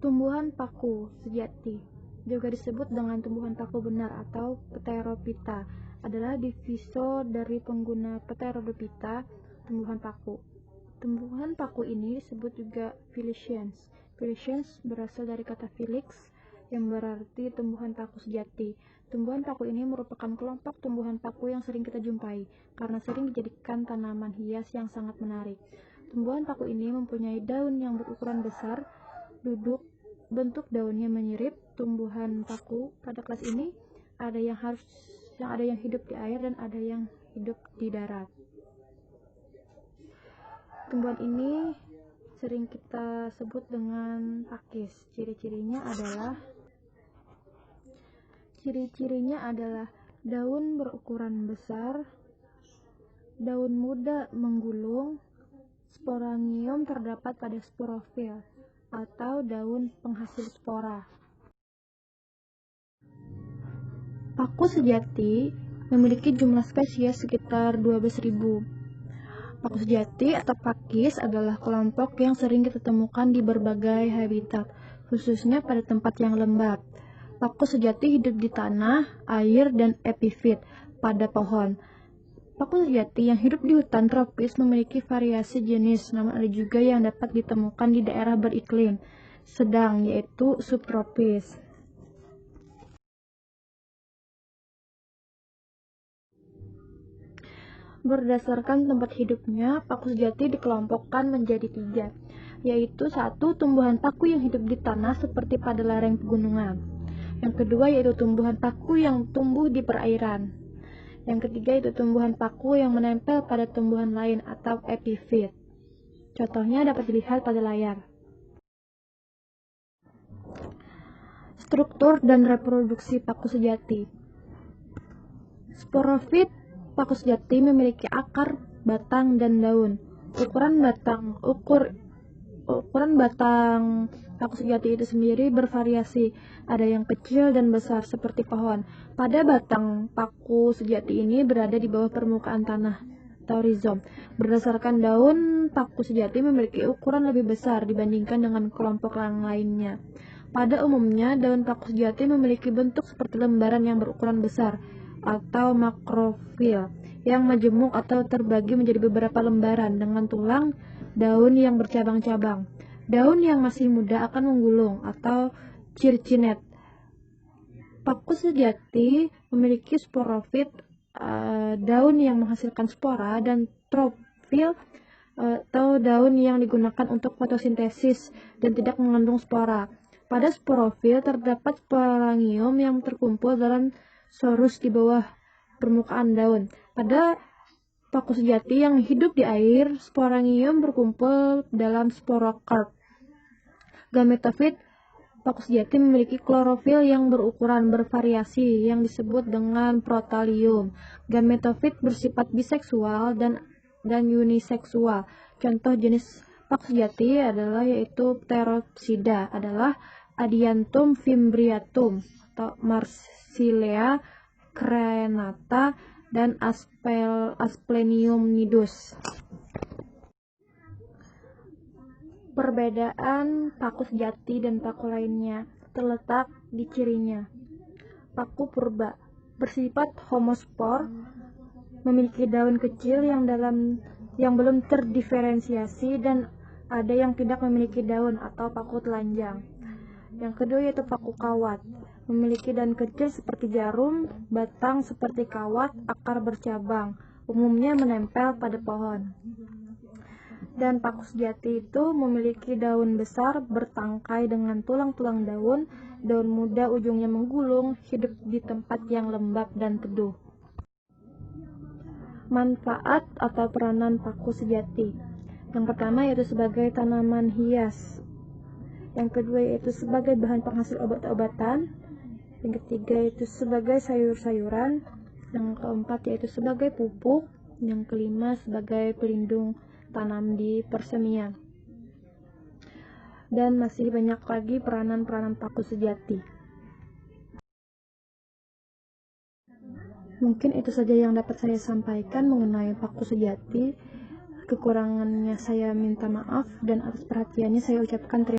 Tumbuhan paku sejati, juga disebut dengan tumbuhan paku benar atau Pterophyta, adalah diviso dari pengguna Pteridophyta, tumbuhan paku. Tumbuhan paku ini disebut juga Phylicians. Phylicians berasal dari kata Phylix yang berarti tumbuhan paku sejati. Tumbuhan paku ini merupakan kelompok tumbuhan paku yang sering kita jumpai karena sering dijadikan tanaman hias yang sangat menarik. Tumbuhan paku ini mempunyai daun yang berukuran besar. Bentuk daunnya mirip tumbuhan paku. Pada kelas ini ada yang hidup di air dan ada yang hidup di darat. Tumbuhan ini sering kita sebut dengan pakis. Ciri-cirinya adalah daun berukuran besar, daun muda menggulung, sporangium terdapat pada sporofil atau daun penghasil spora. Paku sejati memiliki jumlah spesies sekitar 12.000. Paku sejati atau pakis adalah kelompok yang sering kita temukan di berbagai habitat, khususnya pada tempat yang lembab. Paku sejati hidup di tanah, air, dan epifit pada pohon. Paku sejati yang hidup di hutan tropis memiliki variasi jenis, namun ada juga yang dapat ditemukan di daerah beriklim sedang, yaitu subtropis. Berdasarkan tempat hidupnya, paku sejati dikelompokkan menjadi 3, yaitu 1. Tumbuhan paku yang hidup di tanah seperti pada lereng pegunungan. Yang kedua yaitu tumbuhan paku yang tumbuh di perairan. Yang ketiga itu tumbuhan paku yang menempel pada tumbuhan lain atau epifit. Contohnya dapat dilihat pada layar. Struktur dan reproduksi paku sejati. Sporofit paku sejati memiliki akar, batang, dan daun. Ukuran batang paku sejati itu sendiri bervariasi. Ada yang kecil dan besar seperti pohon. Pada batang paku sejati ini berada di bawah permukaan tanah atau rizom. Berdasarkan daun, paku sejati memiliki ukuran lebih besar dibandingkan dengan kelompok yang lainnya. Pada umumnya, daun paku sejati memiliki bentuk seperti lembaran yang berukuran besar atau makrofil yang majemuk atau terbagi menjadi beberapa lembaran dengan tulang daun yang bercabang-cabang. Daun yang masih muda akan menggulung atau circinet. Paku sejati memiliki sporofit, daun yang menghasilkan spora, dan tropil atau daun yang digunakan untuk fotosintesis dan tidak mengandung spora. Pada sporofil terdapat sporangium yang terkumpul dalam sorus di bawah permukaan daun. Pada paku sejati yang hidup di air, sporangium berkumpul dalam sporokarp. Gametofit paku sejati memiliki klorofil yang berukuran bervariasi yang disebut dengan protalium. Gametofit bersifat biseksual dan uniseksual. Contoh jenis paku sejati yaitu Pteropsida adalah Adiantum fimbriatum atau Marsilea crenata dan Asplenium nidus. Perbedaan paku sejati dan paku lainnya terletak di cirinya. Paku purba bersifat homospor, memiliki daun kecil yang belum terdiferensiasi, dan ada yang tidak memiliki daun atau paku telanjang. Yang kedua yaitu paku kawat, memiliki daun kecil seperti jarum, batang seperti kawat, akar bercabang, umumnya menempel pada pohon. Dan paku sejati itu memiliki daun besar bertangkai dengan tulang-tulang daun muda ujungnya menggulung, hidup di tempat yang lembab dan teduh. Manfaat atau peranan paku sejati. Yang pertama yaitu sebagai tanaman hias. Yang kedua yaitu sebagai bahan penghasil obat-obatan. Yang ketiga yaitu sebagai sayur-sayuran. Yang keempat yaitu sebagai pupuk. Yang kelima sebagai pelindung tanam di persemian. Dan masih banyak lagi peranan-peranan paku sejati. Mungkin itu saja yang dapat saya sampaikan mengenai paku sejati. Kekurangannya saya minta maaf, dan atas perhatiannya saya ucapkan terima kasih.